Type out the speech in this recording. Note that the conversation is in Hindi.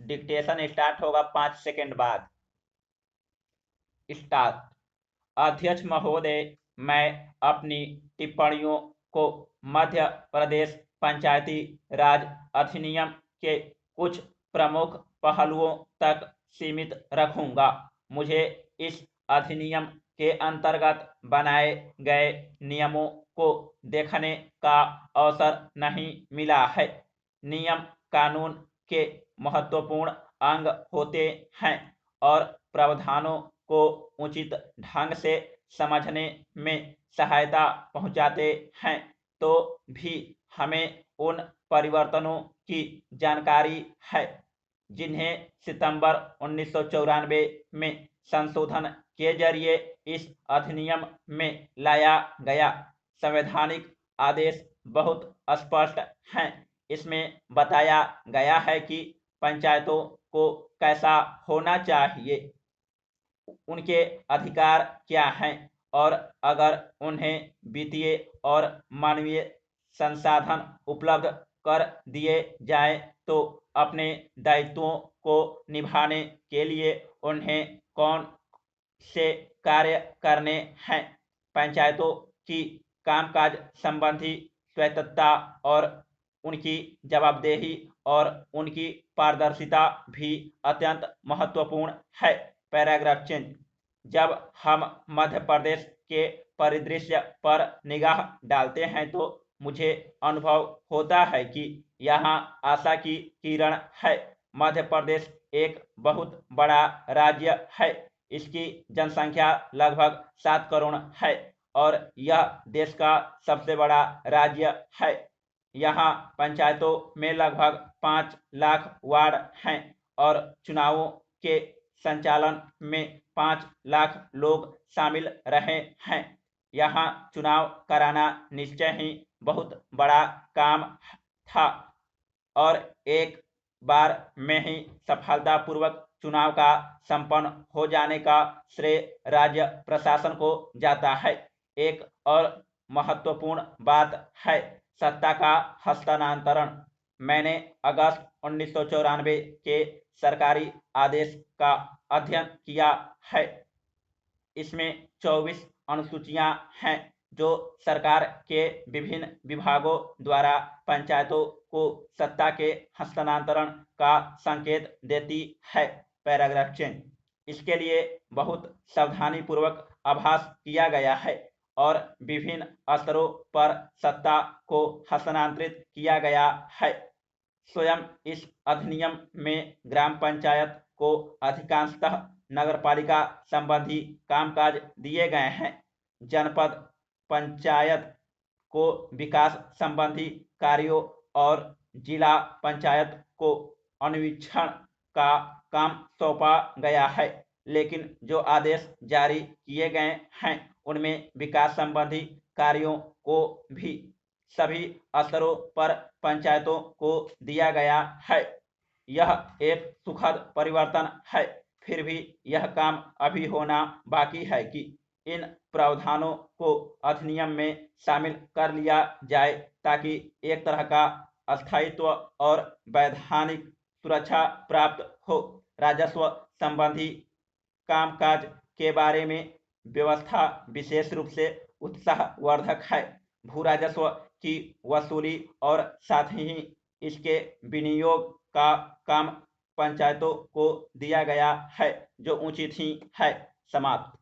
डिक्टेशन स्टार्ट होगा 5 सेकंड बाद। स्टार्ट। अध्यक्ष महोदय, मैं अपनी टिप्पणियों को मध्य प्रदेश पंचायती राज अधिनियम के कुछ प्रमुख पहलुओं तक सीमित रखूंगा। मुझे इस अधिनियम के अंतर्गत बनाए गए नियमों को देखने का अवसर नहीं मिला है। नियम कानून के महत्वपूर्ण अंग होते हैं और प्रावधानों को उचित ढंग से समझने में सहायता पहुंचाते हैं, तो भी हमें उन परिवर्तनों की जानकारी है जिन्हें सितंबर 1994 में संशोधन के जरिए इस अधिनियम में लाया गया। संवैधानिक आदेश बहुत स्पष्ट हैं। इसमें बताया गया है कि पंचायतों को कैसा होना चाहिए, उनके अधिकार क्या हैं और अगर उन्हें वित्तीय और मानवीय संसाधन उपलब्ध कर दिए जाए तो अपने दायित्वों को निभाने के लिए उन्हें कौन से कार्य करने हैं। पंचायतों की कामकाज संबंधी स्वायत्तता और उनकी जवाबदेही और उनकी पारदर्शिता भी अत्यंत महत्वपूर्ण है। Paragraph change. जब हम मध्य प्रदेश के परिदृश्य पर निगाह डालते हैं तो मुझे अनुभव होता है कि यहाँ आशा की किरण है। मध्य प्रदेश एक बहुत बड़ा राज्य है। इसकी जनसंख्या लगभग 7 करोड़ है और यह देश का सबसे बड़ा राज्य है। यहाँ पंचायतों में लगभग 5 लाख वार्ड हैं और चुनावों के संचालन में 5 लाख लोग शामिल रहे हैं। यहाँ चुनाव कराना निश्चय ही बहुत बड़ा काम था और एक बार में ही सफलतापूर्वक चुनाव का संपन्न हो जाने का श्रेय राज्य प्रशासन को जाता है। एक और महत्वपूर्ण बात है सत्ता का हस्तांतरण। मैंने अगस्त 1994 के सरकारी आदेश का अध्ययन किया है। इसमें 24 अनुसूचियां हैं जो सरकार के विभिन्न विभागों द्वारा पंचायतों को सत्ता के हस्तांतरण का संकेत देती है। Paragraph change. इसके लिए बहुत सावधानी पूर्वक अभ्यास किया गया है और विभिन्न स्तरों पर सत्ता को हस्तांतरित किया गया है। स्वयं इस अधिनियम में ग्राम पंचायत को अधिकांशतः नगरपालिका संबंधी कामकाज दिए गए हैं। जनपद पंचायत को विकास संबंधी कार्यों और जिला पंचायत को अन्वेषण का काम सौंपा गया है, लेकिन जो आदेश जारी किए गए हैं उनमें विकास संबंधी कार्यों को भी सभी स्तरों पर पंचायतों को दिया गया है। यह एक सुखद परिवर्तन है, फिर भी यह काम अभी होना बाकी है कि इन प्रावधानों को अधिनियम में शामिल कर लिया जाए ताकि एक तरह का स्थायित्व और वैधानिक सुरक्षा प्राप्त हो। राजस्व संबंधी कामकाज के बारे में व्यवस्था विशेष रूप से उत्साहवर्धक है। भू राजस्व की वसूली और साथ ही इसके विनियोग का काम पंचायतों को दिया गया है, जो उचित ही है। समाप्त।